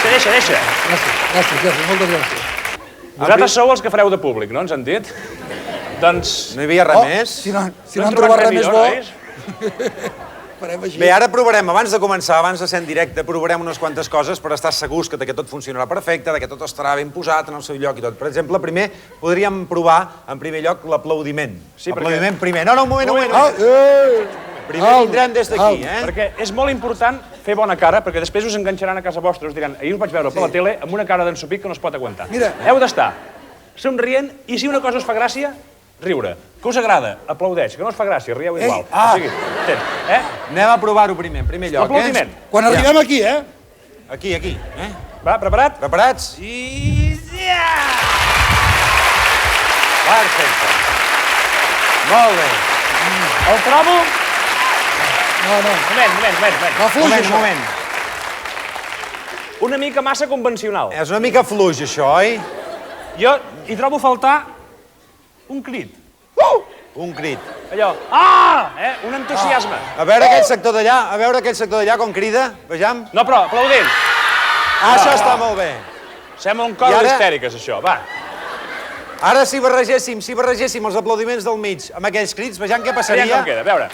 Deixa. Gràcies, moltes gràcies. Vosaltres sou els que fareu de públic, no? Ens han dit? Doncs... No hi havia res més? Si no han trobat res més bo... Bé, ara provarem, abans de començar, abans de ser en directe, provarem unes quantes coses per estar segurs que tot funcionarà perfecte, que tot estarà ben posat en el seu lloc i tot. Per exemple, primer podríem provar, en primer lloc, l'aplaudiment. L'aplaudiment primer. No, un moment. Primer vindrem des d'aquí, Perquè és molt important fer bona cara, perquè després us enganxaran a casa vostra, us diran, ahir us vaig veure per la tele amb una cara d'ensupit que no es pot aguantar. Heu d'estar somrient i si una cosa us fa gràcia, riure. Que us agrada, aplaudeix. Que no us fa gràcia, rieu igual. O sigui, anem a provar-ho primer, en primer lloc. L'aplaudiment. Quan arribem aquí, Aquí. Va, preparat? Preparats? I... Perfecte. Molt bé. El trobo... No. Moment. Moment. Una mica massa convencional. És una mica fluix, això, oi? Jo hi trobo a faltar un crit. Un crit. Allò, un entusiasme. A veure aquell sector d'allà, com crida, vejam. No, però aplaudint. Això està molt bé. Sembla un cor d'histèriques, això, va. Ara si barregéssim els aplaudiments del mig amb aquells crits, vejam què passaria. Aviam com queda, a veure.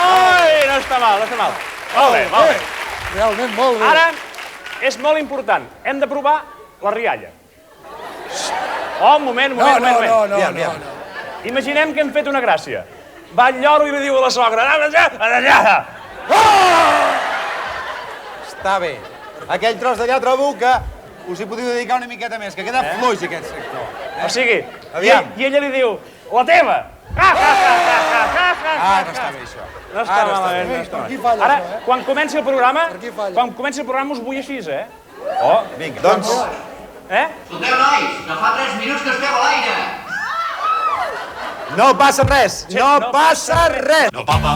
Ai, no està mal. Molt bé. Realment molt bé. Ara és molt important. Hem de provar la rialla. Un moment. No. Imaginem que hem fet una gràcia. Va el lloro i li diu a la sogra, allà. Està bé. Aquell tros d'allà trobo que us hi podeu dedicar una miqueta més, que queda fluix aquest sector. O sigui, Aviam. i ella li diu, la teva. No està bé, això. No està malament. Ara, quan comenci el programa, us vull així, Vinga, doncs... Escolteu, nois, que fa 3 minuts que esteu a l'aire. No passa res. No papa.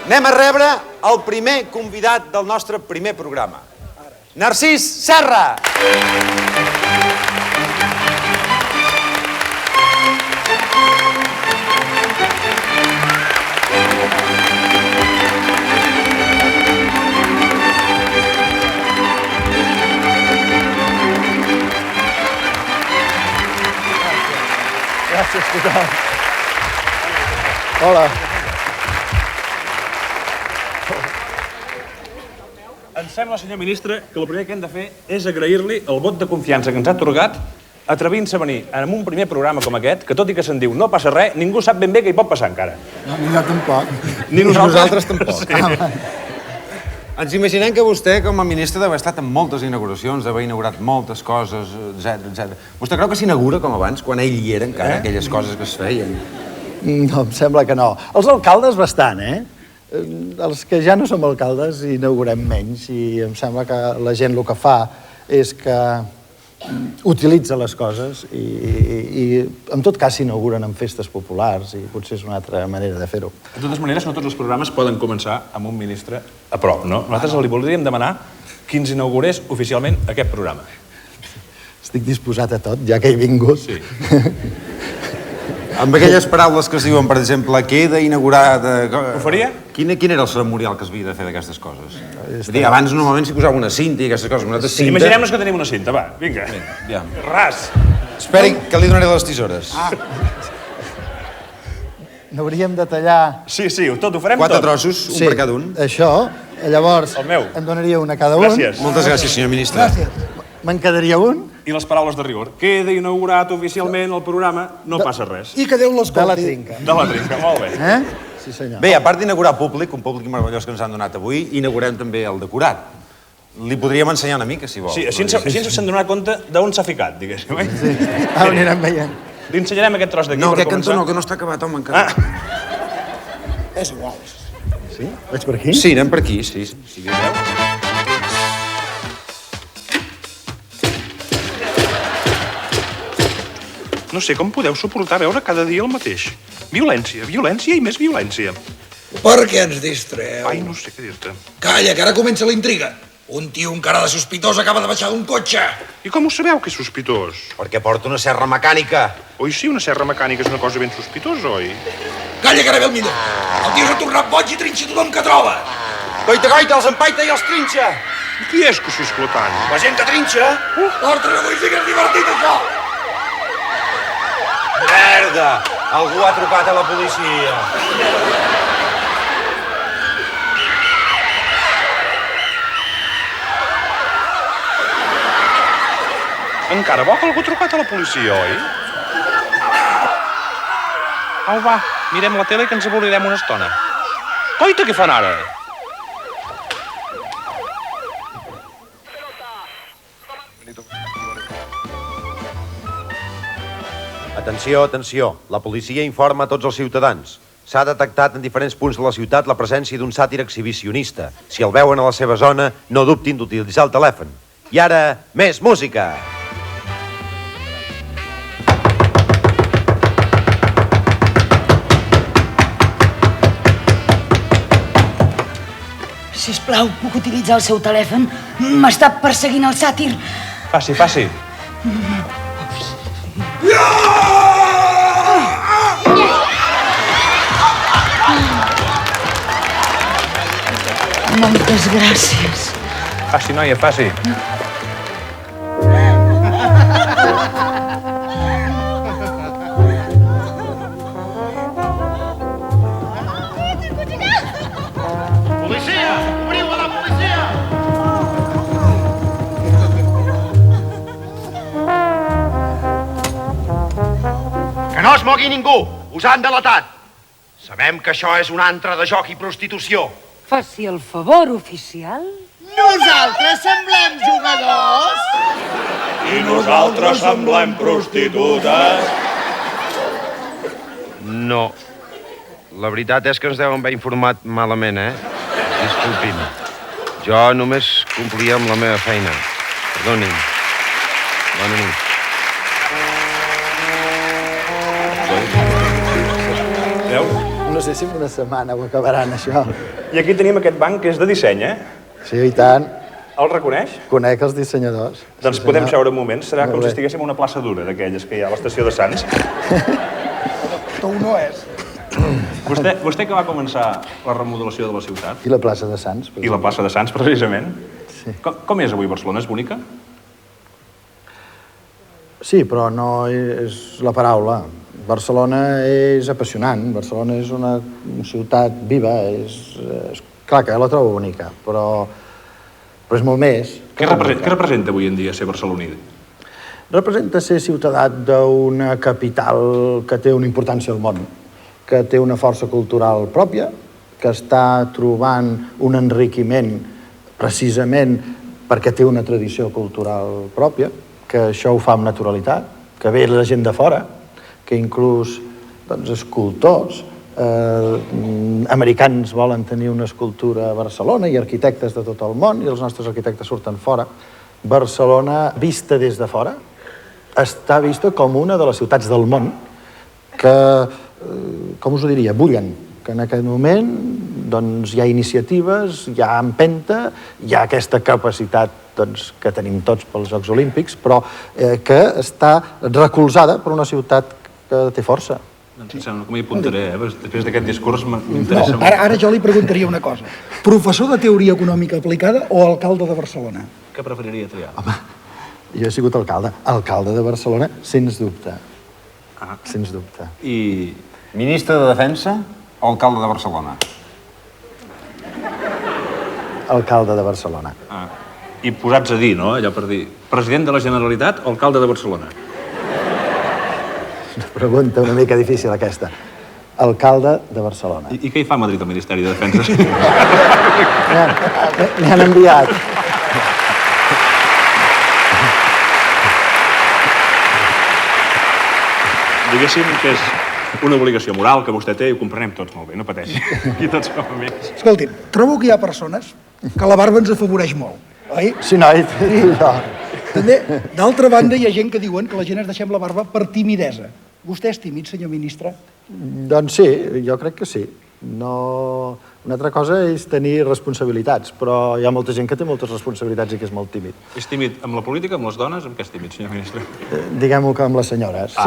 Anem a rebre el primer convidat del nostre primer programa. Narcís Serra! Gràcies, tothom. Hola. Em sembla, senyor ministre, que el primer que hem de fer és agrair-li el vot de confiança que ens ha atorgat atrevint-se a venir en un primer programa com aquest, que tot i que se'n diu no passa res, ningú sap ben bé què hi pot passar encara. No, ni jo tampoc. Ni nosaltres tampoc. Ens imaginem que vostè, com a ministre, deu haver estat en moltes inauguracions, deu haver inaugurat moltes coses, etc. Vostè creu que s'inaugura com abans, quan ell hi era encara, aquelles coses que es feien? No, em sembla que no. Els alcaldes bastant, Els que ja no som alcaldes inaugurem menys i em sembla que la gent el que fa és que utilitza les coses i en tot cas s'inauguren en festes populars i potser és una altra manera de fer-ho. De totes maneres, no tots els programes poden començar amb un ministre a prop, no? Nosaltres li voldríem demanar que ens inaugurés oficialment aquest programa. Estic disposat a tot, ja que he vingut. Sí. Amb aquelles paraules que es diuen, per exemple, queda inaugurat... Ho faria? Quin era el ceremonial que es havia de fer d'aquestes coses? Abans normalment s'hi posava una cinta i aquestes coses. Imaginem-nos que tenim una cinta, va, vinga. Ras. Esperi, que li donaré les tisores. N'hauríem de tallar... Sí, tot, ho farem tot. 4 trossos, un per cada un. Això, llavors El meu. en donaria una a cada un. Gràcies. Moltes gràcies, senyor ministre. Gràcies. Me'n quedaria un. I les paraules de rigor. Queda inaugurat oficialment el programa, no passa res. I que Déu l'escolti. De la trinca. De la trinca, molt bé. Sí, senyor. Bé, a part d'inaugurar públic, un públic meravellós que ens han donat avui, inaugurem també el decorat. Li podríem ensenyar una mica, si vol. Sí, així ens s'han donat compte d'on s'ha ficat, diguéssim. Sí, ho anirem veient. Li ensenyarem aquest tros d'aquí No, per aquest cantó començar. no, que no està acabat, home, encara. És igual. Sí? Vaig per aquí? Sí, anem per aquí, sí. Sí, veieu? No sé com podeu suportar veure cada dia el mateix. Violència, violència i més violència. Per què ens distreu? Ai, no sé què dir-te. Calla, que ara comença la intriga. Un tio amb cara de sospitós acaba de baixar d'un cotxe. I com ho sabeu, que és sospitós? Perquè porta una serra mecànica. Oi, sí, una serra mecànica és una cosa ben sospitosa, oi? Calla, que ara ve el millor. El tio s'ha tornat boig i trinxa tothom que troba. Goita, goita, els empaita i els trinxa. I qui és que s'iscla tant? La gent que trinxa. Ostres, avui sí que és divertit, això. Merda! Algú ha trucat a la policia. Encara bo que algú ha trucat a la policia, oi? Au, va, mirem la tele que ens avorrirem una estona. Coita, què fan ara? Atenció, atenció. La policia informa a tots els ciutadans. S'ha detectat en diferents punts de la ciutat la presència d'un sàtir exhibicionista. Si el veuen a la seva zona, no dubtin d'utilitzar el telèfon. I ara, més música! Sisplau, puc utilitzar el seu telèfon? M'està perseguint el sàtir. Passi, passi. Moltes gràcies. Passi, noia, passi. Policia! Obriu a la policia! Que no es mogui ningú! Us han delatat! Sabem que això és un antre de joc i prostitució. Faci el favor, oficial. Nosaltres semblem jugadors? I nosaltres semblem prostitutes. No. La veritat és que ens deuen haver informat malament, Disculpin. Jo només complia amb la meva feina. Perdonin. Bona nit. Veu? No sé si en una setmana ho acabaran, això. I aquí tenim aquest banc que és de disseny, Sí, i tant. El reconeix? Conec els dissenyadors. Doncs Sí, podem senyor. seure un moment. Serà Molt com bé. si estiguéssim a una plaça dura d'aquelles que hi ha a l'estació de Sants. Tu no és. Vostè que va començar la remodelació de la ciutat, I la plaça de Sants. per i la plaça de Sants, precisament, Sí. com és avui Barcelona? És bonica? Sí, però no és la paraula. Barcelona és apassionant. Barcelona és una ciutat viva. És clar que la trobo bonica, però és molt més. Què representa avui en dia ser barceloní? Representa ser ciutadà d'una capital que té una importància al món, que té una força cultural pròpia, que està trobant un enriquiment precisament perquè té una tradició cultural pròpia, que això ho fa amb naturalitat, que ve la gent de fora, que inclús escultors americans volen tenir una escultura a Barcelona i arquitectes de tot el món, i els nostres arquitectes surten fora. Barcelona, vista des de fora, està vista com una de les ciutats del món que, com us ho diria, bullen, que en aquest moment doncs, hi ha iniciatives, hi ha empenta, hi ha aquesta capacitat doncs, que tenim tots pels Jocs Olímpics, però que està recolzada per una ciutat que té força. Doncs em sembla que m'hi apuntaré, Després d'aquest discurs m'interessa No, molt. ara jo li preguntaria una cosa. Professor de teoria econòmica aplicada o alcalde de Barcelona? Què preferiria triar? Jo he sigut alcalde. Alcalde de Barcelona, sens dubte. Sens dubte. I ministre de Defensa o alcalde de Barcelona? Alcalde de Barcelona. I posats a dir, no? Allò per dir, president de la Generalitat o alcalde de Barcelona? Una pregunta una mica difícil, aquesta. alcalde de Barcelona. I què hi fa a Madrid el Ministeri de Defensa? M'hi han enviat. Diguéssim que és una obligació moral que vostè té i ho comprenem tots molt bé, no pateixi. Aquí tots som amics. Escolti'm, trobo que hi ha persones que la barba ens afavoreix molt, oi? Sí, noi, jo. També, d'altra banda, hi ha gent que diuen que la gent es deixem la barba per timidesa. Vostè és tímid, senyor ministre? Doncs sí, jo crec que sí. No... Una altra cosa és tenir responsabilitats, però hi ha molta gent que té moltes responsabilitats i que és molt tímid. És tímid amb la política, amb les dones? Amb què és tímid, senyor ministre? Diguem-ho que amb les senyores,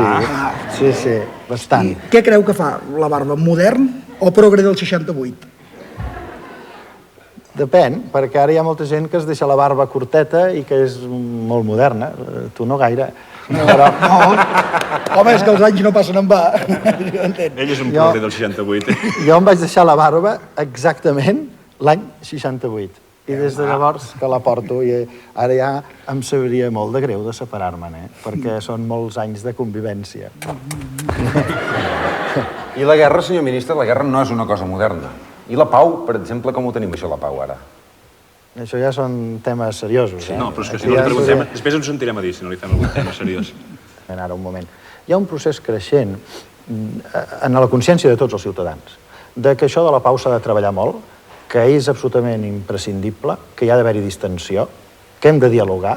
sí. Sí, bastant. I què creu que fa la barba? Modern o progre del 68? Depèn, perquè ara hi ha molta gent que es deixa la barba curteta i que és molt moderna. Tu no gaire. Però... No, home, és que els anys no passen en va. Ell és un progre del 68. Jo em vaig deixar la barba exactament l'any 68. I des de llavors que la porto i ara ja em sabria molt de greu de separar-me'n, perquè són molts anys de convivència. I la guerra, senyor ministre, la guerra no és una cosa moderna. I la pau, per exemple, com ho tenim, això, la pau, ara? Això ja són temes seriosos, No, però és que si no li preguntem... Després ens sentirem a dir si no li fem algun tema seriós. Ara, un moment. Hi ha un procés creixent en la consciència de tots els ciutadans de que això de la pau s'ha de treballar molt, que és absolutament imprescindible, que hi ha d'haver-hi distensió, que hem de dialogar,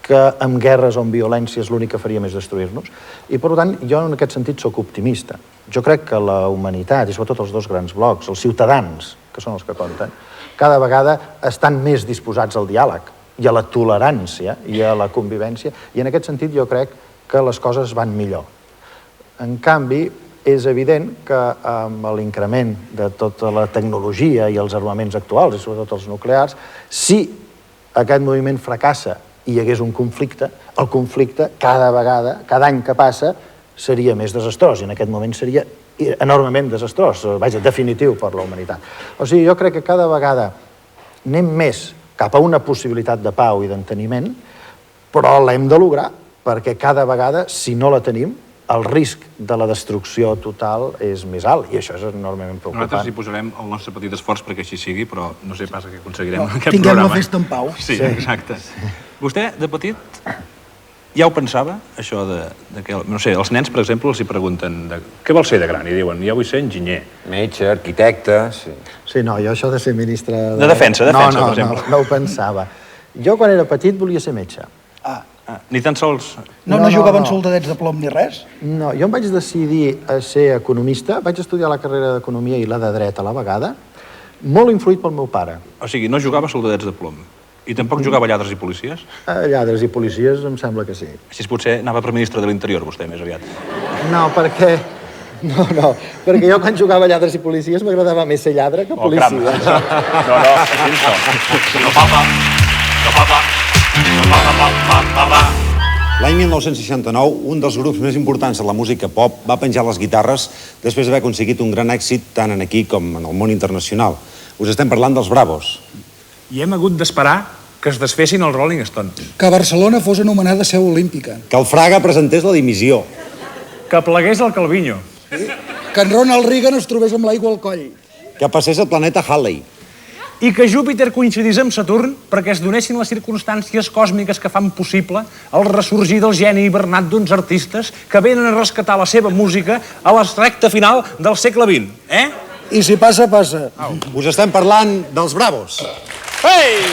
que amb guerres o amb violències l'únic que faríem és destruir-nos. I, per tant, jo en aquest sentit sóc optimista. Jo crec que la humanitat, i sobretot els dos grans blocs, els ciutadans, que són els que compten, cada vegada estan més disposats al diàleg i a la tolerància i a la convivència, i en aquest sentit jo crec que les coses van millor. En canvi, és evident que amb l'increment de tota la tecnologia i els armaments actuals, i sobretot els nuclears, si aquest moviment fracassa i hi hagués un conflicte, el conflicte cada vegada, cada any que passa, seria més desastrós, i en aquest moment seria enormement desastrós, vaja, definitiu per la humanitat. O sigui, jo crec que cada vegada anem més cap a una possibilitat de pau i d'enteniment, però l'hem de lograr, perquè cada vegada, si no la tenim, el risc de la destrucció total és més alt, i això és enormement preocupant. Nosaltres hi posarem el nostre petit esforç perquè així sigui, però no sé pas què aconseguirem en aquest Tinguem programa. la festa en pau. Sí, exacte. Vostè, de petit, ja ho pensava, això de que... No sé, els nens, per exemple, els hi pregunten què vols ser de gran? I diuen, jo vull ser enginyer. Metge, arquitecte, sí. Sí, no, jo això de ser ministre... De defensa, per exemple. No ho pensava. Jo, quan era petit, volia ser metge. Ni tan sols... No jugaven soldadets de plom ni res? No, jo em vaig decidir a ser economista, vaig estudiar la carrera d'economia i la de dret a la vegada, molt influït pel meu pare. O sigui, no jugava soldadets de plom. I tampoc jugava a lladres i policies? Lladres i policies em sembla que sí. Així potser anava per ministre de l'Interior, vostè, més aviat. No, perquè... No, perquè jo quan jugava a lladres i policies m'agradava més ser lladre que policia. No, així no. L'any 1969, un dels grups més importants de la música pop va penjar les guitarres després d'haver aconseguit un gran èxit tant en aquí com en el món internacional. Us estem parlant dels Bravos. I hem hagut d'esperar que es desfessin els Rolling Stones. Que Barcelona fos anomenada seu olímpica. Que el Fraga presentés la dimissió. Que plegués el Calviño. Que en Ronald Reagan es trobés amb l'aigua al coll. Que passés el planeta Halley. I que Júpiter coincidís amb Saturn perquè es donessin les circumstàncies còsmiques que fan possible el ressorgir del geni hibernat d'uns artistes que venen a rescatar la seva música a la recta final del segle XX, I si passa, passa. Us estem parlant dels Bravos. Hey!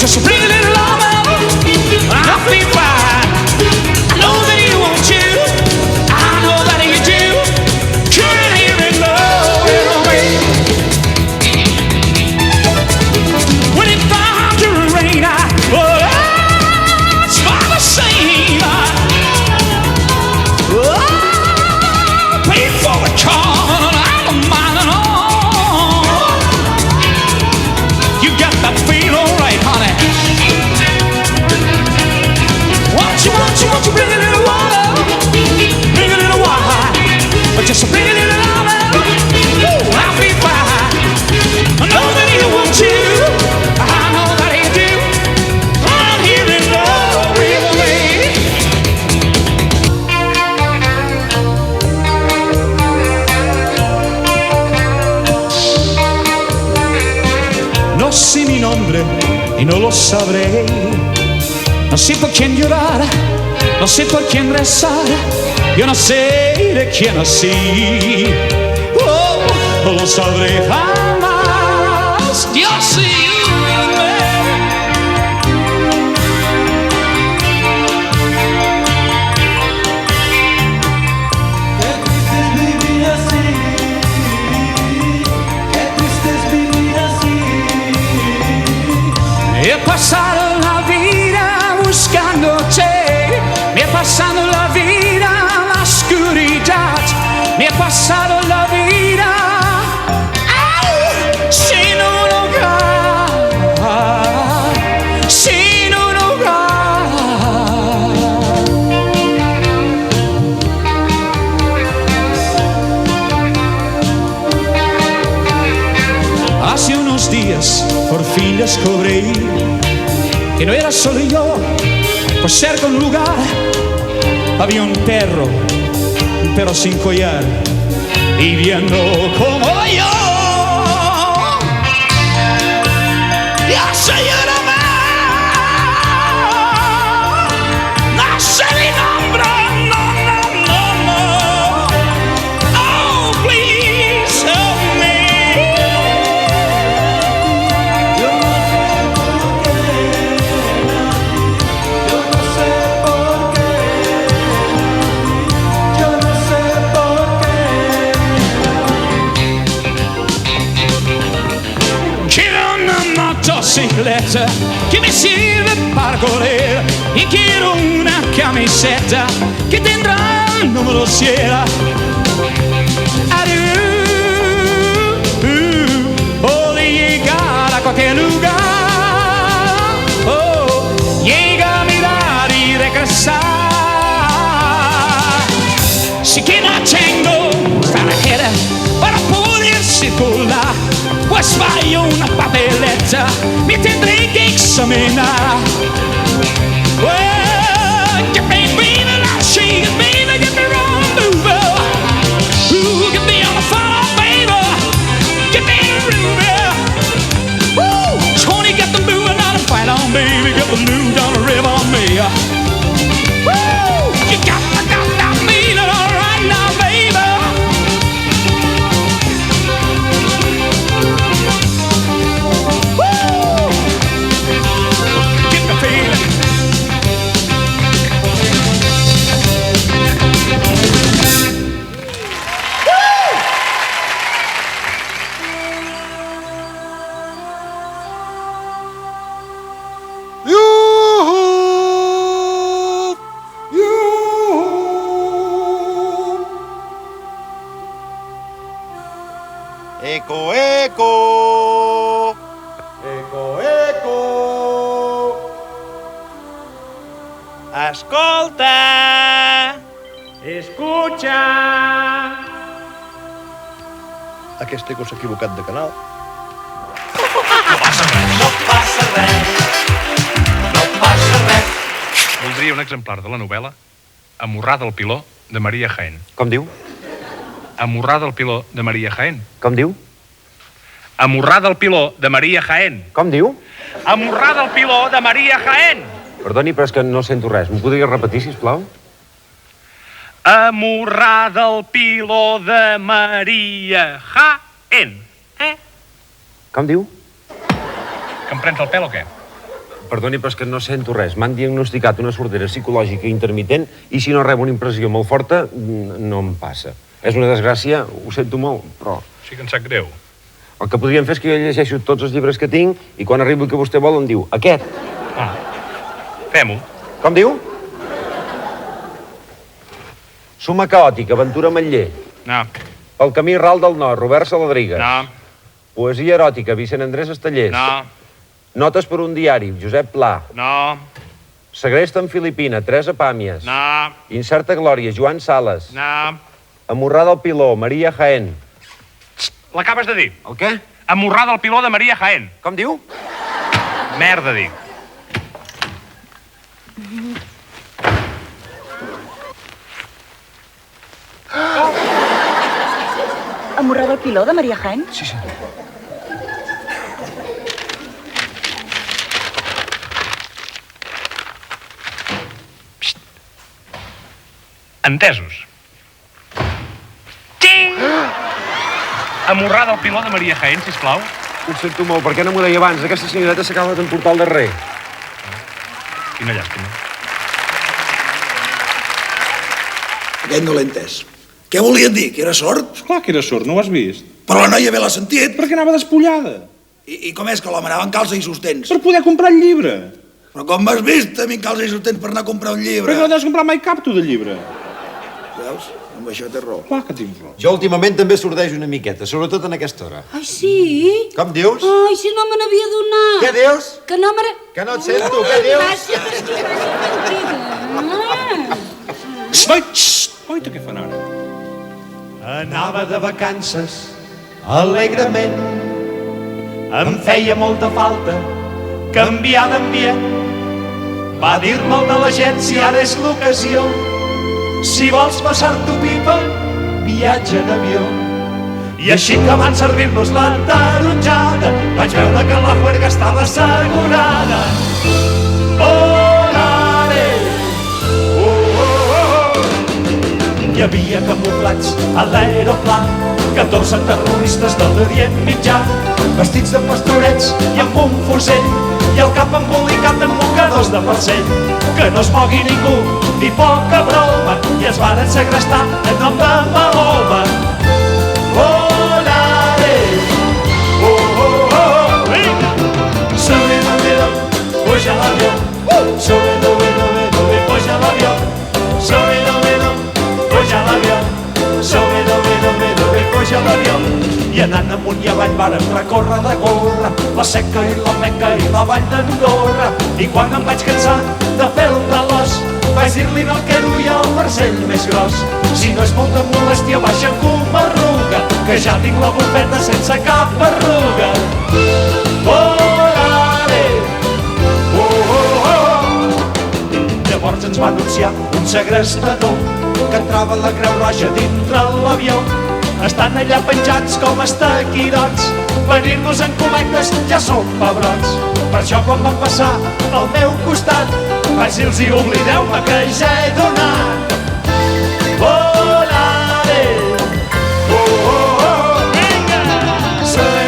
Just bring a little love and I'll be fine. I know that you want to, I know that you do. lo sabré. No sé por quién llorar, no sé por quién rezar, yo no sé de quién así. No lo sabré jamás. Dios ayúdame. Qué triste es vivir así. Qué triste es vivir así. He pasado la vida buscándote. Me he pasado la vida en la oscuridad. Me he pasado la vida sin un hogar, sin un hogar. Hace unos días por fin descubrí que no era solo yo, pues cerca de un lugar había un perro sin collar, viviendo como yo. Dios ayúdame. No sé mi nombre, no, no, no, no. Oh, please help me. Yo no sé por qué. Yo no sé por qué. Quiero una motocicletta que me sirve para correr y quiero una camiseta que tendrá el número 100. O de llegar a cualquier lugar, llega a mirar y regresar. Si que no tengo tarjeta para poder circular, pues vaya una papeleta, me tendré que examinar. Well, get me breathing out, she get me wrong, baby. Ooh, get me on the phone, baby. Get me moving. Woo, Tony, get the moving on the fight on, baby. Get the move down the river on me. Woo, you got that feeling all right now, baby. Get the feeling. Eco, eco. Eco, eco. Escolta! Escucha! Aquest eco s'ha equivocat de canal. Voldria un exemplar de la novel·la Amorrà del Piló, de Maria Jaén. Com diu? Amorrà del Piló, de Maria Jaén. Com diu? Amorrà del Piló, de Maria Jaén. Com diu? Amorrà del Piló, de Maria Jaén. Perdoni, però és que no sento res. M'ho podria repetir, sisplau? Amorrà del Piló, de Maria Jaén. Com diu? Que em prens el pèl o què? Perdoni, però és que no sento res. M'han diagnosticat una sordera psicològica intermitent i si no rebo una impressió molt forta, no em passa. És una desgràcia, ho sento molt, però... Sí que em sap greu. El que podríem fer és que jo llegeixo tots els llibres que tinc i quan arribo el que vostè vol em diu aquest. Fem-ho. Com diu? Suma caòtica, Ventura Matller. No. Pel camí ral del nord, Robert Saladrigas. No. Poesia eròtica, Vicent Andrés Estellers. No. Notes per un diari, Josep Pla. No. Segrest en Filipina, Teresa Pàmies. No. Incerta glòria, Joan Sales. No. Amorrà del Piló, Maria Jaén. L'acabes de dir. El què? Amorrà del Piló, de Maria Jaén. Com diu? Merda, dic. Amorrà del Piló, de Maria Jaén? Sí, senyor. Entesos. Ting! Amorrada el piló de Maria Jaén, sisplau. Ho sento molt, per què no m'ho deia abans? Aquesta senyoreta s'acaba d'emportar al darrer. Quina llàstima. Aquest no l'he entès. Què volien dir? Que era sord? Clar que era sord, no ho has vist? Però la noia bé l'ha sentit. Perquè anava despullada. I com és que l'home anava en calça i sostens? Per poder comprar el llibre. Però com m'has vist a mi en calça i sostens per anar a comprar un llibre? Perquè no deus comprar mai cap, tu, de llibre. Veus? Amb això té raó. Clar que tinc raó. Jo últimament també sordejo una miqueta, sobretot en aquesta hora. Ai, sí? Com dius? Ai, si no me n'havia donat. Què dius? Que no me... Que no et sento, què dius? Gràcies, és que és mentida. Oita, què fan ara? Anava de vacances alegrement. Em feia molta falta canviar d'ambient. Va dir-me el de l'agència, ara és l'ocasió. Si vols passar-t'ho pipa, viatge d'avió. I així que van servir-nos la taronjada, vaig veure que la juerga estava assegurada. Volare! Hi havia camuflats a l'aeroplan, 14 terroristes de l'Orient Mitjà, vestits de pastorets i amb un fusell, i el cap embolicat en mocadors de farcell. Que no es mogui ningú, ni poca broma, i es varen segrestar en nom de Mahoma. Volare! Vinga! Sube, puja l'avió. Sube, puja l'avió. Sube, puja l'avió. Sube, puja l'avió. I anant amunt i avall vàrem recórrer de gorra la Seca i la Meca i la vall d'Andorra. I quan em vaig cansar de fer el talòs, vaig dir-li del quero i el marcell més gros. Si no és molta molèstia, baixa com arruga, que ja tinc la bufeta sense cap arruga. Volare! Llavors ens va anunciar un segrestador que entrava la Creu Roja dintre l'avió. Estan allà penjats com estaquirots, venir-nos en colectes ja són pebrots. Per això quan van passar al meu costat vaig dir-los i oblideu-me que ja he donat. Volare! Vinga! Sube,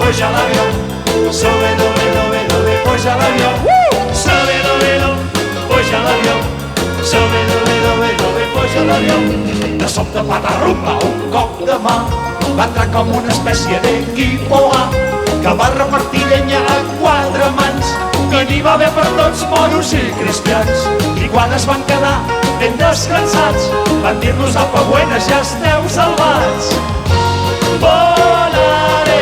puja l'avió. Sube, puja l'avió. Sube, puja l'avió. Sube, puja l'avió. De sobte patarrumba, un cop de mà, va entrar com una espècie d'equipo A, que va repartir llenya a 4 mans, i n'hi va haver per tots moros i cristians. I quan es van quedar ben descansats, van dir-nos apa buenas, ja esteu salvats. Volare!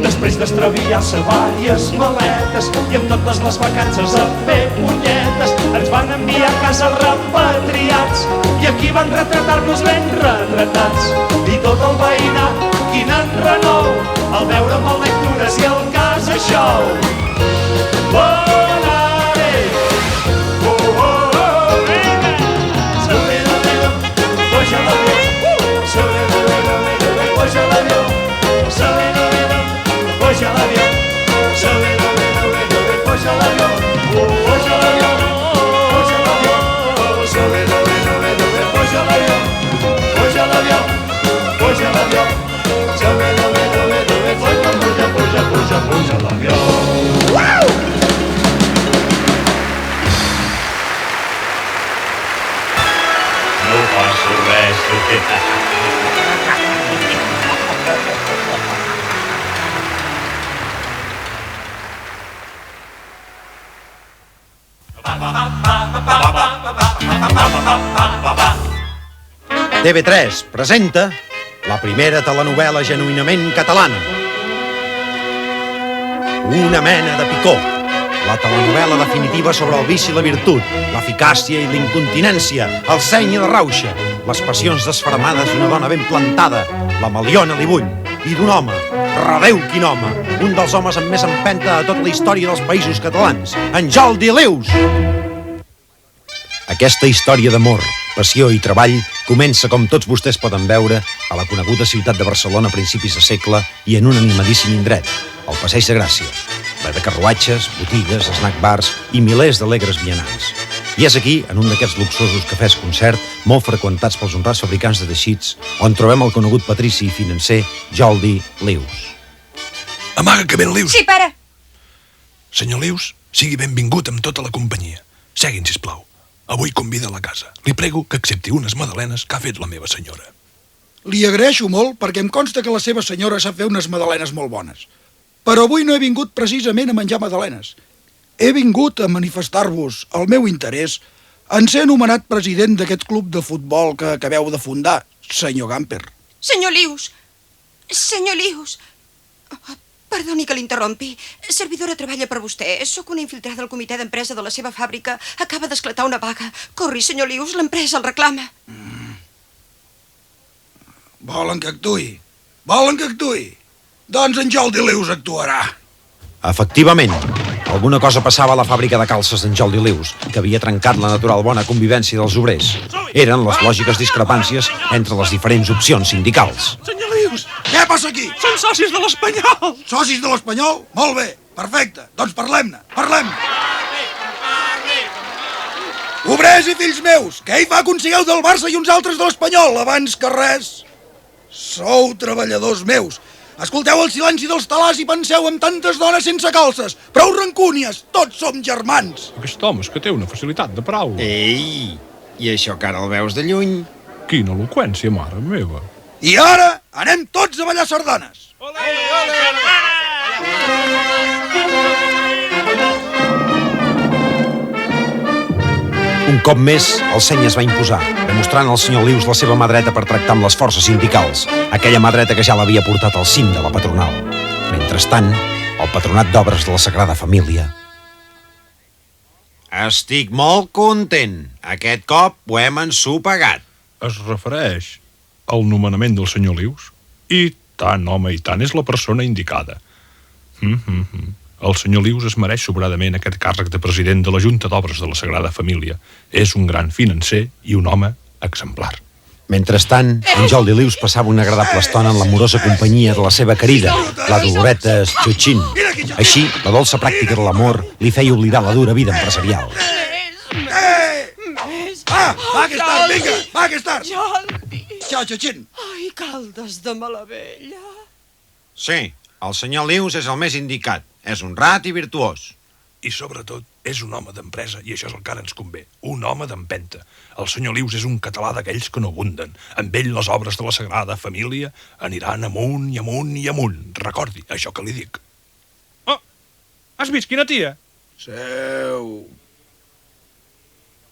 Després d'extraviar-se vàries maletes i amb totes les vacances a fer punyetes, ens van enviar a casa repatriats i aquí van retratar-nos ben retratats. I tot el veïnat, quin enrenou, al veure amb lectures i el cas això. Volare! Vinga! Sube, puja l'avió. Sube, puja l'avió. Sube, puja l'avió. Sube, puja l'avió. Puja l'avió. Puja l'avió. Sube, puja l'avió. Puja l'avió. Puja l'avió. Sube, puja l'avió. No passa res. TV3 presenta la primera telenovel·la genuïnament catalana. Una mena de picor. La telenovel·la definitiva sobre el vici i la virtut, l'eficàcia i l'incontinència, el seny i la rauxa, les passions desfermades d'una dona ben plantada, la Maliona Libull, i d'un home, rebeu quin home, un dels homes amb més empenta de tota la història dels països catalans, en Jordi Lius. Aquesta història d'amor, passió i treball comença, com tots vostès poden veure, a la coneguda ciutat de Barcelona a principis de segle i en un animadíssim indret, el Passeig de Gràcia, ple de carruatges, botigues, snack bars i milers d'alegres vianants. I és aquí, en un d'aquests luxosos cafès concert, molt freqüentats pels honrats fabricants de teixits, on trobem el conegut patrici i financer Jordi Lius. Amaga que ve el Lius. Sí, pare. Senyor Lius, sigui benvingut amb tota la companyia. Segui'n, sisplau. Avui convida a la casa. Li prego que accepti unes magdalenes que ha fet la meva senyora. Li agraeixo molt perquè em consta que la seva senyora sap fer unes magdalenes molt bones. Però avui no he vingut precisament a menjar magdalenes. He vingut a manifestar-vos el meu interès en ser anomenat president d'aquest club de futbol que acabeu de fundar, senyor Gamper. Senyor Lius, perdoni que l'interrompi. Servidora treballa per vostè. Sóc una infiltrada al comitè d'empresa de la seva fàbrica. Acaba d'esclatar una vaga. Corri, senyor Lius, l'empresa el reclama. Volen que actuï? Doncs en Jordi Lius actuarà. Efectivament, alguna cosa passava a la fàbrica de calces d'en Jordi Lius, que havia trencat la natural bona convivència dels obrers. Eren les lògiques discrepàncies entre les diferents opcions sindicals. Senyor Lius, què passa aquí? Són socis de l'Espanyol. Socis de l'Espanyol? Molt bé, perfecte. Doncs parlem-ne. Obrers i fills meus, què hi fa que un sigueu del Barça i uns altres de l'Espanyol? Abans que res, sou treballadors meus. Escolteu el silenci dels talars i penseu en tantes dones sense calces. Prou rancúnies, tots som germans. Aquest home és que té una facilitat de paraula. Ei, i això que ara el veus de lluny? Quina eloqüència, mare meva. I ara anem tots a ballar sardanes. Un cop més, el seny es va imposar, demostrant al senyor Lius la seva mà dreta per tractar amb les forces sindicals, aquella mà dreta que ja l'havia portat al cim de la patronal. Mentrestant, el Patronat d'Obres de la Sagrada Família... Estic molt content. Aquest cop ho hem ensopegat. Es refereix al nomenament del senyor Lius? I tant, home, i tant, és la persona indicada. El senyor Lius es mereix sobradament aquest càrrec de president de la Junta d'Obres de la Sagrada Família. És un gran financer i un home exemplar. Mentrestant, en Jordi Lius passava una agradable estona en l'amorosa companyia de la seva querida, la Doloreta Schutxin. Així, la dolça pràctica de l'amor li feia oblidar la dura vida empresarial. Va, que és tard, vinga, va, que és tard. Xau, Schutxin. Ai, Caldes de Malavella. Sí, el senyor Lius és el més indicat. És honrat i virtuós. I sobretot és un home d'empresa, i això és el que ara ens convé. Un home d'empenta. El senyor Lius és un català d'aquells que no abunden. Amb ell les obres de la Sagrada Família aniran amunt i amunt i amunt. Recordi això que li dic. Oh, has vist quina tia? Seu.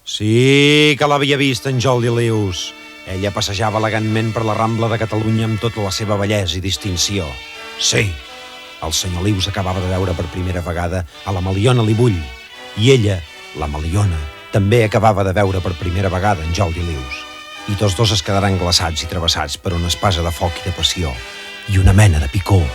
Sí que l'havia vist en Jordi Lius. Ella passejava elegantment per la Rambla de Catalunya amb tota la seva bellesa i distinció. Sí, el senyor Lius acabava de veure per primera vegada a la Maliona Libull, i ella, la Maliona, també acabava de veure per primera vegada en Jordi Lius. I tots dos es quedaran glaçats i travessats per una espasa de foc i de passió, i una mena de picor.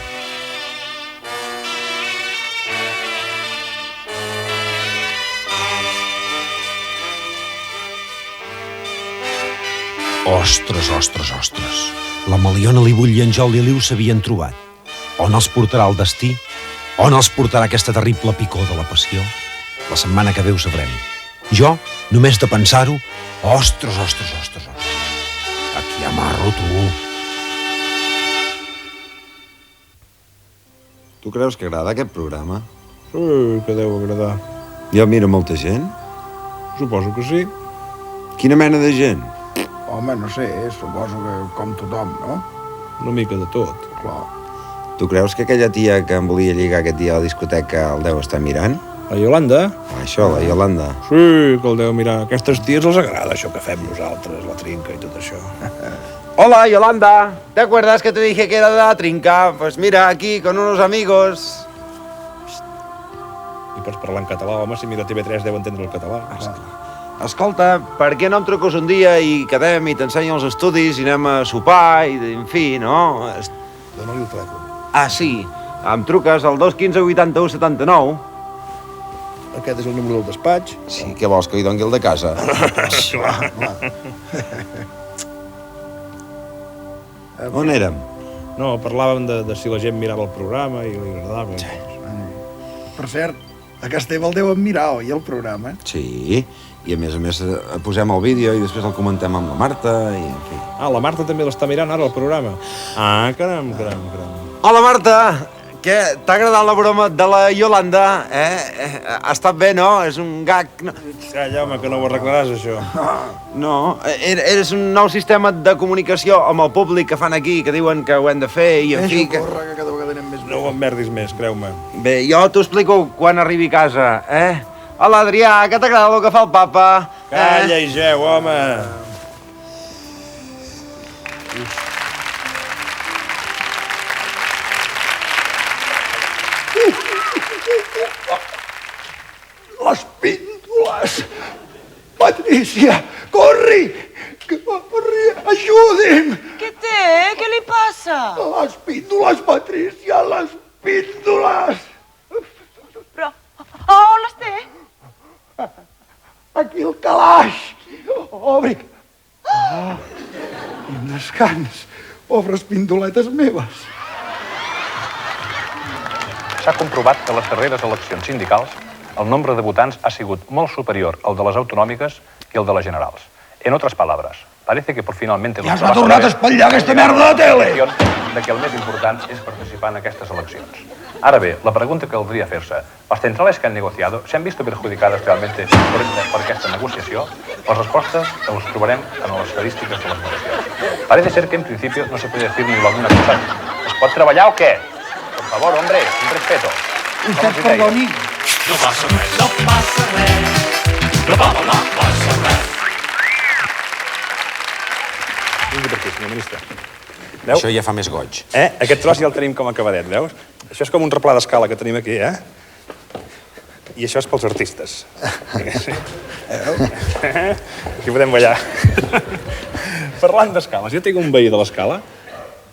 Ostres. La Maliona Libull i en Jordi Lius s'havien trobat. On els portarà el destí? On els portarà aquesta terrible picor de la passió? La setmana que ve ho sabrem. Jo, només de pensar-ho, ostres. Aquí amarro, tu. Tu creus que agrada aquest programa? Sí, que deu agradar. Ja mira molta gent? Suposo que sí. Quina mena de gent? Home, no sé, suposo que com tothom, no? Una mica de tot. Clar. Tu creus que aquella tia que em volia lligar aquest dia a la discoteca el deu estar mirant? La Yolanda? Això, la Yolanda. Sí, que el deu mirar. A aquestes ties els agrada això que fem nosaltres, la trinca i tot això. Hola, Yolanda. ¿Te acuerdas que te dije que era de la trinca? Pues mira, aquí, con unos amigos. I pots parlar en català, home, si mira TV3 deu entendre el català. Escolta, per què no em truques un dia i quedem i t'ensenyo els estudis i anem a sopar i, en fi, no? Dóna-li el telèfon. Ah, sí. Em truques al 215 81 79. Aquest és el número del despatx. Sí, què vols, que li doni el de casa? On érem? No, parlàvem de si la gent mirava el programa i li agradava. Per cert, que Esteve el deu admirar, oi, el programa? Sí, i a més posem el vídeo i després el comentem amb la Marta i en fi. Ah, la Marta també l'està mirant ara, el programa. Ah, caram. Hola, Marta! Què? T'ha agradat la broma de la Iolanda? Ha estat bé, no? És un gag... No. Calla, home, que no ho arreglaràs, això. No, és un nou sistema de comunicació amb el públic que fan aquí, que diuen que ho hem de fer i en fi... Corre, que cada vegada anem més... No ho emmerdis més, creu-me. Bé, jo t'ho explico quan arribi a casa, Hola, Adrià, que t'agrada el que fa el papa? Calla i geu, home. Les píndoles! Patricia, corri! Corri, ajudi'm! Què té? Què li passa? Les píndoles, Patricia, les píndoles! Però on les té? Aquí al calaix! Obri! I un descans! Pobres pindoletes meves! S'ha comprovat que a les darreres eleccions sindicals el nombre de votants ha sigut molt superior al de les autonòmiques que el de les generals. En otras palabras, parece que por finalmente... Ja s'ha tornat a espatllar aquesta merda de tele! ...de que el més important és participar en aquestes eleccions. Ara bé, la pregunta que caldria fer-se, ¿las centrales que han negociado se han visto perjudicadas realmente por aquesta negociació? Les respostes les trobarem en les estadístiques de les votacions. Parece ser que en principio no se puede decir ni alguna cosa. ¿Es pot treballar o què? Por favor, hombre, un respeto. Usted perdoni. No passa res, no passa res. No passa res. Vingui per aquí, senyor ministre. Veu? Això ja fa més goig. Aquest tros ja el tenim com acabadet, veus? Això és com un replà d'escala que tenim aquí, I això és pels artistes. Aquí podem ballar. Parlant d'escales, jo tinc un veí de l'escala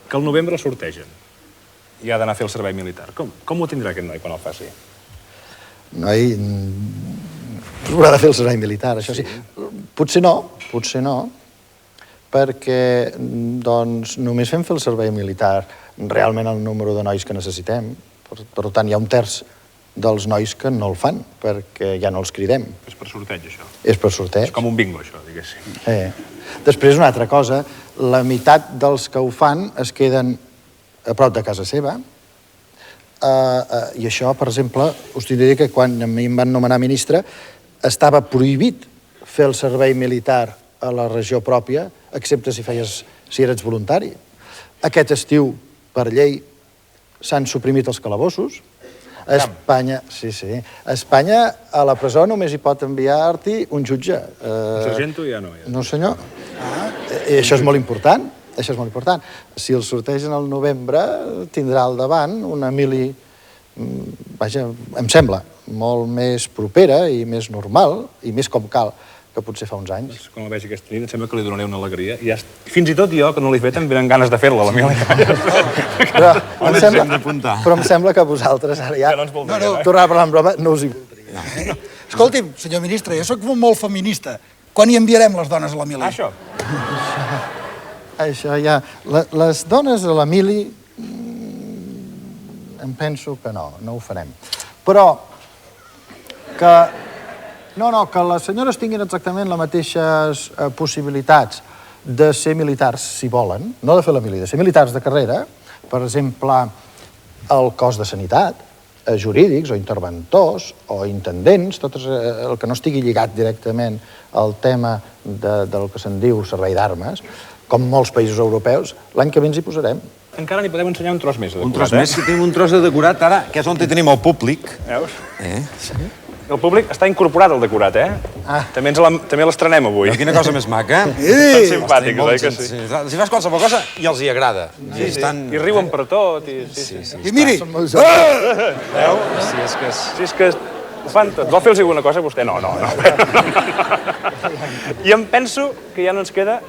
que al novembre el sortegen i ha d'anar a fer el servei militar. Com ho tindrà aquest noi quan el faci? Noi haurà de fer el servei militar, això sí. Potser no, perquè doncs, només fem fer el servei militar realment el número de nois que necessitem. Per tant, hi ha un terç dels nois que no el fan, perquè ja no els cridem. És per sorteig, això. És per sorteig. És com un bingo, això, diguéssim. Després, una altra cosa, la meitat dels que ho fan es queden a prop de casa seva, i això, per exemple, us diré que quan a mi em van nomenar ministre estava prohibit fer el servei militar a la regió pròpia, excepte si eres voluntari. Aquest estiu, per llei, s'han suprimit els calabossos. A Espanya, a Espanya, a la presó només hi pot enviar-t'hi un jutge. Sargento ja no. No, senyor. I això és molt important. Si el sortegen al novembre, tindrà al davant una mili, vaja, em sembla, molt més propera i més normal i més com cal que potser fa uns anys. Quan la vegi aquesta nit, em sembla que li donaré una alegria. Fins i tot jo, que no l'he fet, em venen ganes de fer-la, la mili. Però em sembla que vosaltres ara ja... Tornar a parlar en broma, no us hi voldria. Escolti'm, senyor ministre, jo sóc molt feminista. Quan hi enviarem les dones a la mili? Això. Això ja... Les dones a la mili... Em penso que no ho farem. Però que... que les senyores tinguin exactament les mateixes possibilitats de ser militars, si volen, no de fer la mili, de ser militars de carrera, per exemple, al cos de sanitat, jurídics o interventors o intendents, tot el que no estigui lligat directament al tema del que se'n diu servei d'armes, com molts països europeus, l'any que ve ens hi posarem. Encara n'hi podem ensenyar un tros més de decorat. Un tros més? Si tenim un tros de decorat ara, que és on tenim el públic. Veus? El públic està incorporat al decorat, També l'estrenem avui. Quina cosa més maca. Són simpàtics, oi que sí? Si fas qualsevol cosa i els hi agrada. I riuen per tot. I miri! Veu? Si és que ho fan tot. Vol fer-los alguna cosa, vostè? No. I em penso que ja no ens queda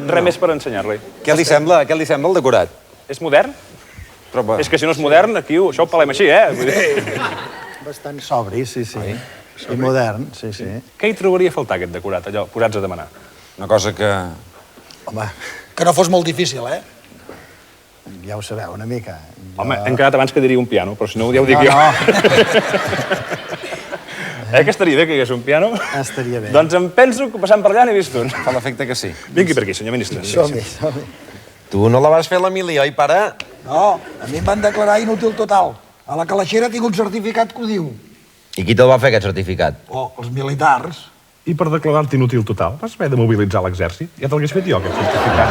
res més per ensenyar-li. Què li sembla el decorat? És modern? És que si no és modern, aquí això ho palem així, Bastant sobri, sí. I modern, sí. Què hi trobaria a faltar, aquest decorat, allò, posats a demanar? Una cosa que... Home... Que no fos molt difícil, Ja ho sabeu, una mica. Home, hem quedat abans que diria un piano, però si no, ja ho dic jo. Que estaria bé que hi hagués un piano? Estaria bé. Doncs em penso que passant per allà n'he vist un. Fa l'efecte que sí. Vingui per aquí, senyor ministre. Som-hi, som-hi. Tu no la vas fer l'Emili, oi, pare? No, a mi em van declarar inútil total. A la calaixera tinc un certificat que ho diu. I qui te'l va fer, aquest certificat? Oh, els militars. I per declarar-te inútil total, vas haver de mobilitzar l'exèrcit? Ja te'l hagués fet jo, aquest certificat.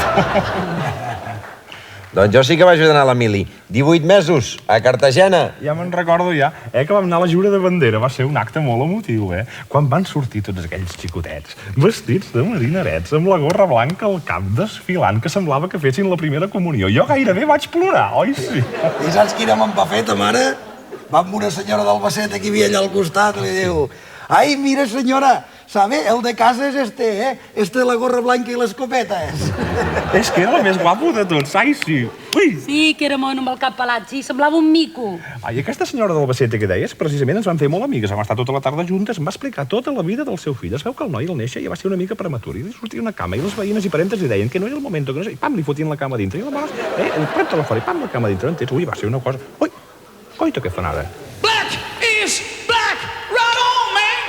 Doncs jo sí que vaig anar a l'Emili. 18 mesos, a Cartagena. Ja me'n recordo ja, que vam anar a la jura de bandera. Va ser un acte molt emotiu, Quan van sortir tots aquells xicotets, vestits de marinerets, amb la gorra blanca al cap, desfilant, que semblava que fessin la primera comunió. Jo gairebé vaig plorar, oi sí? I saps quina me'n va fer, ta mare? Va amb una senyora d'Albacete que hi havia allà al costat i li diu: ai, mira, senyora, ¿sabe? El de casa es este, Este de la gorra blanca i l'escopeta, És que era el més guapo de tots, ai sí. Ui! Sí, que era mono amb el cap pelat, sí, semblava un mico. Ai, aquesta senyora d'Albacete que deies, precisament ens van fer molt amigues, vam estar tota la tarda juntes, em va explicar tota la vida del seu fill. Es veu que el noi al néixer ja va ser una mica prematur, i li sortia una cama, i les veïnes i parentes li deien que no era el moment, que no sé, i pam, li fotien la cama dintre, i aleshores, prem-te-la fora, i pam, la cama dintre, entens? Ui, va ser una cosa... Ui, coita que fanada. Black is black, right on, man.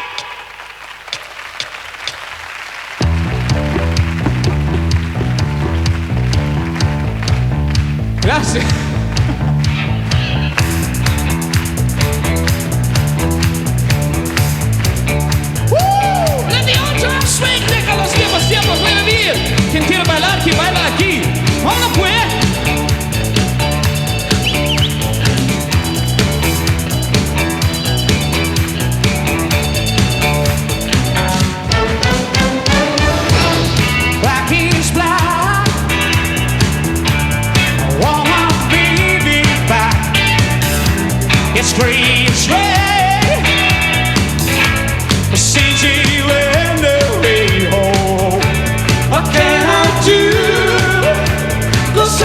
Gracias. Let the old drum swing, deja los viejos tiempos revivir. Quien quiere bailar, que baila aquí. ¡Hola, pues! It's free, it's red. Since you went away home, what can I do? 'Cause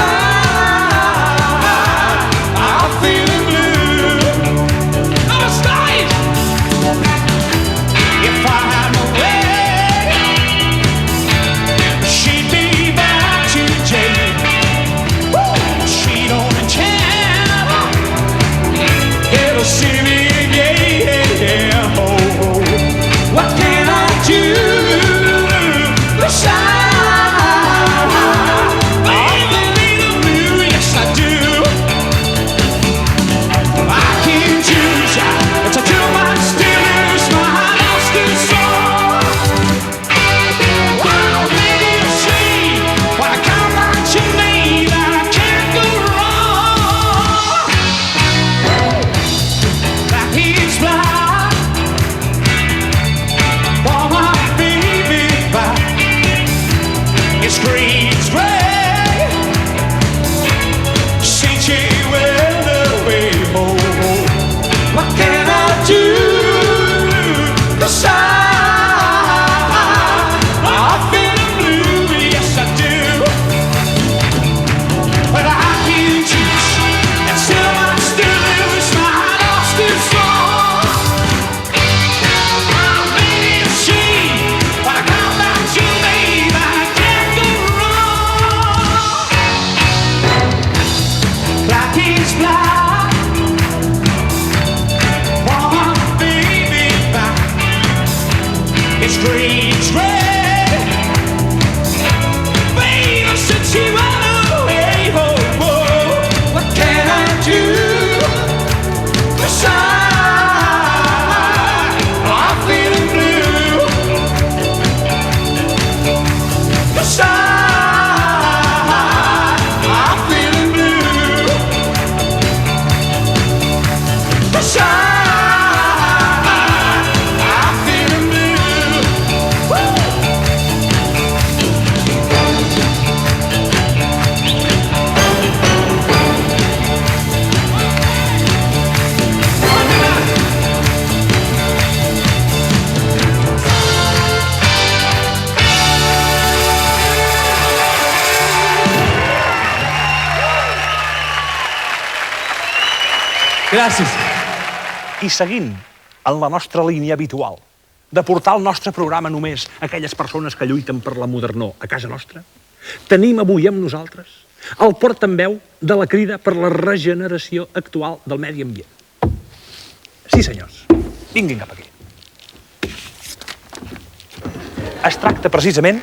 I'm feeling blue. I'm a slide. If I had a way, she'd be back to jail. She don't intend. It'll see me again. Oh, what can I do? Cause I believe the blue, yes I do. I can't choose, it's too much to lose. My heart lost too strong. Wow, maybe you see when I come back to me that I can't go wrong. He's black, want my baby back. It's green, it's gray, since she went away home. What can I do? 'Cause I'm feeling blue, yes I do. But I can't choose, and still I'm still lose. My heart lost too strong. Maybe it's she, but I come back to me that I can't go wrong. Black is black, want my baby back. It's green, it's red, baby, since she went away, oh, oh, what can I do? 'Cause I'm feeling blue. 'Cause I'm feeling blue. 'Cause I'm feeling blue. Woo! Gràcies. I seguint en la nostra línia habitual de portar el nostre programa només a aquelles persones que lluiten per la modernor a casa nostra, tenim avui amb nosaltres el portaveu de la crida per la regeneració actual del medi ambient. Sí, senyors, vinguin cap aquí. tracta precisament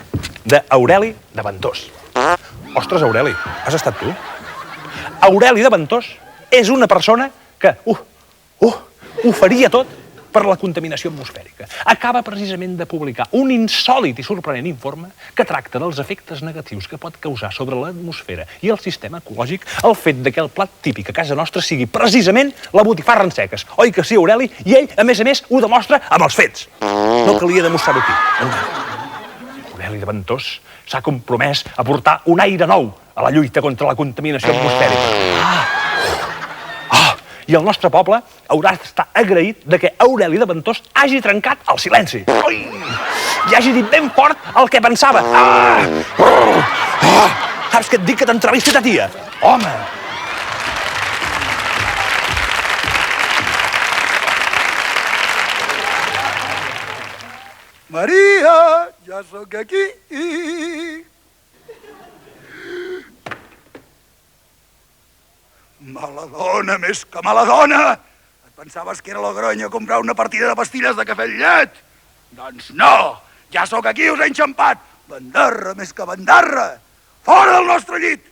d'Aureli de Ventós. Ostres, Aureli, has estat tu? Aureli de Ventós és una persona que ho faria tot per la contaminació atmosfèrica. Acaba precisament de publicar un insòlit i sorprenent informe que tracta dels efectes negatius que pot causar sobre l'atmosfera i el sistema ecològic el fet que el plat típic a casa nostra sigui precisament la botifarra en seques. Oi que sí, Aureli? I ell, a més, ho demostra amb els fets. No calia demostrar-ho aquí. Aureli de Ventós s'ha compromès a portar un aire nou a la lluita contra la contaminació atmosfèrica. I el nostre poble haurà d'estar agraït de que Aureli de Ventós hagi trencat el silenci. I hagi dit ben fort el que pensava. Saps què et dic, que t'entrevisti ta tia? Home! Maria, ja sóc aquí. Mala dona, més que mala dona! Et pensaves que era Logroño a comprar una partida de pastilles de cafè amb llet? Doncs no! Ja sóc aquí, us he enxampat! Bandarra, més que bandarra! Fora del nostre llit!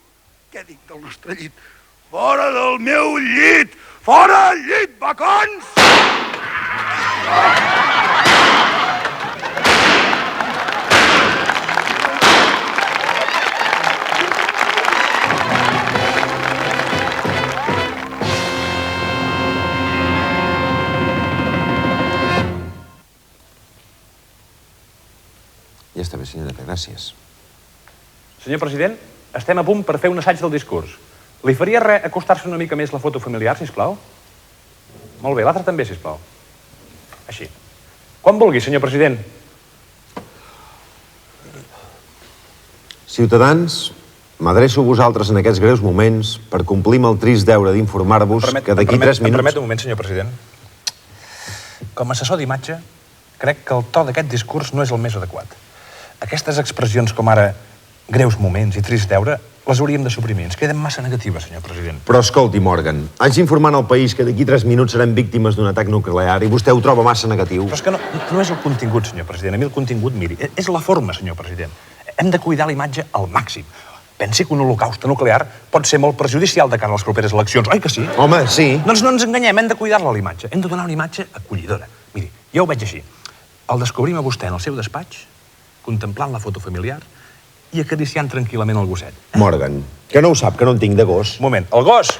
Què dic del nostre llit? Fora del meu llit! Fora del llit, bacons! Ja està bé, senyoreta, gràcies. Senyor president, estem a punt per fer un assaig del discurs. Li faria res acostar-se una mica més la foto familiar, sisplau? Molt bé, l'altra també, sisplau. Així. Quan vulgui, senyor president. Ciutadans, m'adreço a vosaltres en aquests greus moments per complir amb el trist deure d'informar-vos que d'aquí 3 minuts... Em permet un moment, senyor president. Com a assessor d'imatge, crec que el to d'aquest discurs no és el més adequat. Aquestes expressions com ara greus moments i trist deure les hauríem de suprimir. Ens queden massa negatives, senyor president. Però escolti, Morgan, haig d'informar al país que d'aquí 3 minuts serem víctimes d'un atac nuclear i vostè ho troba massa negatiu. Però és que no és el contingut, senyor president. A mi el contingut, miri, és la forma, senyor president. Hem de cuidar la imatge al màxim. Pensi que un holocaust nuclear pot ser molt perjudicial de cara a les properes eleccions, oi que sí? Home, sí. Doncs no ens enganyem, hem de cuidar-la, la imatge. Hem de donar una imatge acollidora. Miri, jo ho veig així. El descobrim a vostè en el seu despatx, contemplant la foto familiar i acariciant tranquil·lament el gosset. Morgan, que no ho sap, que no en tinc de gos. Un moment, el gos!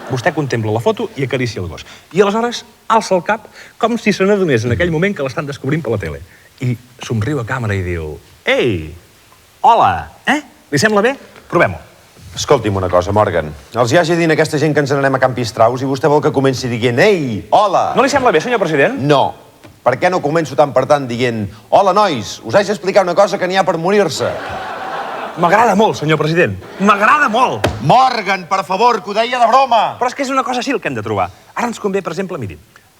Vostè contempla la foto i acaricia el gos. I aleshores alça el cap com si se n'adonés en aquell moment que l'estan descobrint per la tele. I somriu a càmera i diu: Ei, hola, Li sembla bé? Provem-ho. Escolti'm una cosa, Morgan. Els hi hagi dient aquesta gent que ens n'anem a Camp Pistraus i vostè vol que comenci dient: Ei, hola! No li sembla bé, senyor president? No. Per què no començo tant per tant dient: Hola, nois, us haig d'explicar una cosa que n'hi ha per morir-se? M'agrada molt, senyor president. M'agrada molt! Morgan, per favor, que ho deia de broma! Però és que és una cosa així el que hem de trobar. Ara ens convé, per exemple, miri,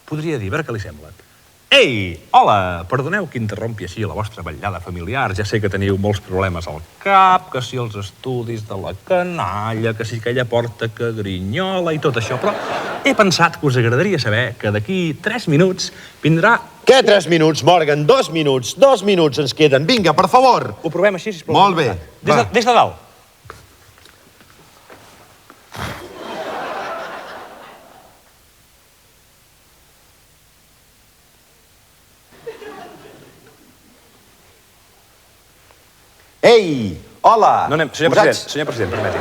podria dir, a veure què li sembla. Ei, hola, perdoneu que interrompi així la vostra vetllada familiar. Ja sé que teniu molts problemes al cap, que si els estudis de la canalla, que si aquella porta que grinyola i tot això, però he pensat que us agradaria saber que d'aquí 3 minuts vindrà... Què 3 minuts, Morgan? 2 minuts. 2 minuts ens queden. Vinga, per favor. Ho provem així, sisplau. Molt bé. Des de dalt. Ei, hola! No anem, senyor president, permeti.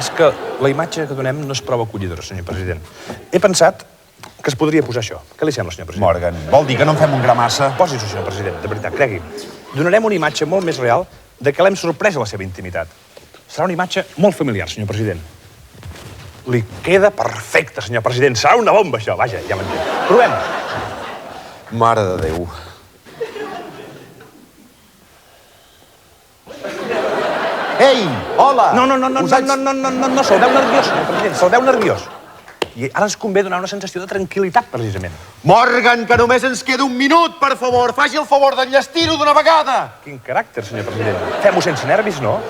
És que la imatge que donem no és prou acollidora, senyor president. He pensat que es podria posar això. Què li sembla, senyor president? Morgan, vol dir que no en fem un gramassa? Posi-s'ho, senyor president, de veritat, cregui. Donarem una imatge molt més real de que l'hem sorprès a la seva intimitat. Serà una imatge molt familiar, senyor president. Li queda perfecte, senyor president. Serà una bomba, això. Vaja, ja m'entenc. Provem. Mare de Déu. Ei, hola! No, se'l veu nerviós, senyor president, se'l veu nerviós. I ara ens convé donar una sensació de tranquil·litat, precisament. Morgan, que només ens queda 1 minut, per favor! Faci el favor d'enllestir-ho d'una vegada! Quin caràcter, senyor president. Fem-ho sense nervis, no?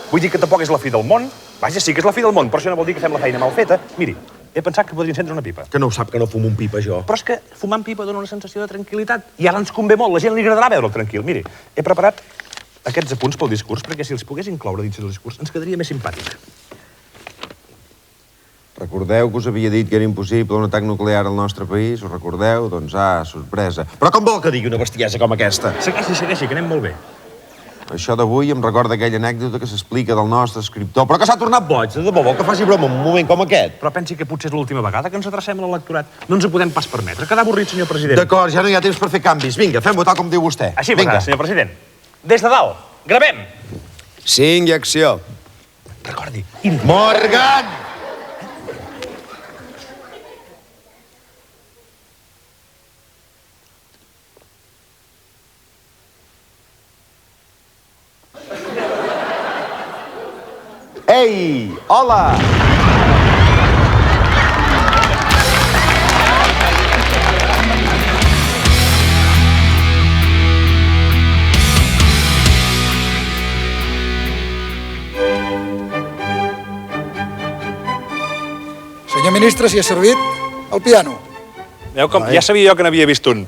Vull dir que tampoc és la fi del món. Vaja, sí que és la fi del món, però això no vol dir que fem la feina mal feta. Miri, he pensat que podria encendre una pipa. Que no ho sap, que no fumo un pipa, jo. Però és que fumant pipa dona una sensació de tranquil·litat. I ara ens convé molt, la gent li agradarà veure'l tranquil. Miri, he preparat aquests apunts pel discurs, perquè si els pogués incloure dins del discurs ens quedaria més simpàtic. Recordeu que us havia dit que era impossible un atac nuclear al nostre país? Ho recordeu? Doncs, sorpresa. Però com vol que digui una bestiesa com aquesta? Segueixi, que anem molt bé. Això d'avui em recorda aquella anècdota que s'explica del nostre escriptor, però que s'ha tornat boig, de debò, vol que faci broma en un moment com aquest. Però pensi que potser és l'última vegada que ens adrecem a l'electorat. No ens ho podem pas permetre. Quedar avorrit, senyor president. D'acord, ja no hi ha temps per fer canvis. Vinga, fem votar com diu vostè. Així passarà, senyor president. Des de dalt, gravem. 5 i acció. Recordi. Morgan! Ei, hola! Senyor ministre, si ha servit el piano. Veu com? Ja sabia jo que n'havia vist un.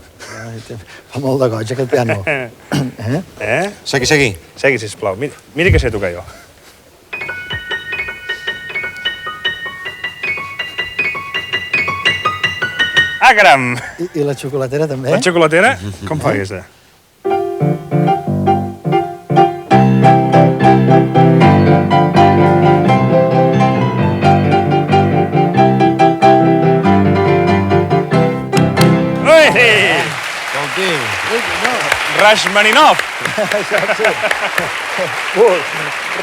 Fa molt de goig, aquest piano. Segui. Segui, sisplau. Miri que sé tocar jo. Ah, caram! I la xocolatera també? La xocolatera? Com fa aquesta? Rachmaninov!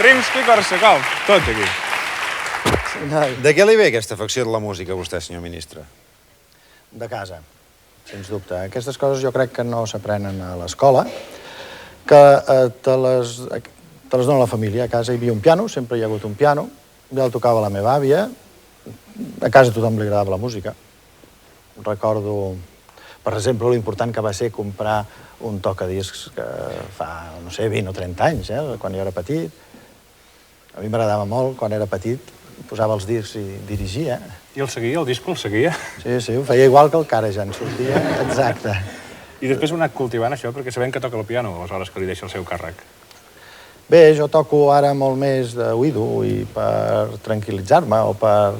Rimsky-Korsakov, tot aquí. De què li ve aquesta afecció de la música a vostè, senyor ministre? De casa, sens dubte. Aquestes coses jo crec que no s'aprenen a l'escola, que te les dona la família. A casa hi havia un piano, sempre hi ha hagut un piano, ja el tocava la meva àvia, a casa a tothom li agradava la música. Recordo, per exemple, l'important que va ser comprar un tocadiscs que fa, no sé, 20 o 30 anys, quan jo era petit. A mi m'agradava molt, quan era petit, posava els discs i dirigia. I el seguia, el disco el seguia? Sí, ho feia igual que el cara, ja en sortia. Exacte. I després ho ha anat cultivant, això, perquè sabem que toca el piano, aleshores que li deixa el seu càrrec. Bé, jo toco ara molt més d'oïdo i per tranquil·litzar-me o per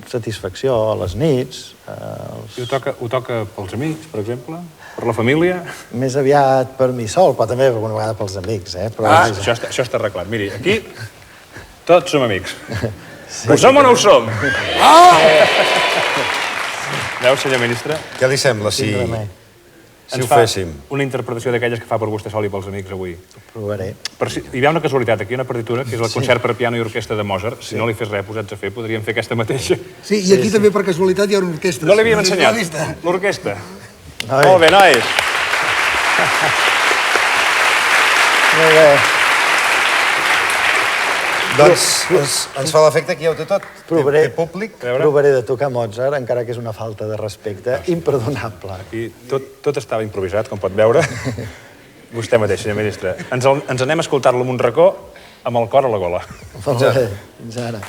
satisfacció a les nits. I ho toca pels amics, per exemple? Per la família? Més aviat per mi sol, però també alguna vegada pels amics, Però... Això està arreglat. Miri, aquí tots som amics. Ho som o no ho som? Veu, senyor ministre? Què li sembla si ho féssim? Una interpretació d'aquelles que fa per vostè sol i pels amics avui. Provaré. Hi ha una casualitat, aquí una partitura, que és el concert per piano i orquestra de Mozart. Si no li fes res posats a fer, podríem fer aquesta mateixa. Sí, i aquí també per casualitat hi ha una orquestra. No l'havíem ensenyat, l'orquestra. Molt bé, nois. Molt bé. Doncs ens fa l'efecte que ja ho té tot. Provaré públic. Provaré de tocar Mozart, encara que és una falta de respecte imperdonable. Aquí tot estava improvisat, com pot veure. Vostè mateix, senyor ministre. Ens anem a escoltar-lo en un racó amb el cor a la gola. Molt bé, fins ara.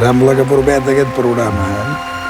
Sembla que promet aquest programa, eh?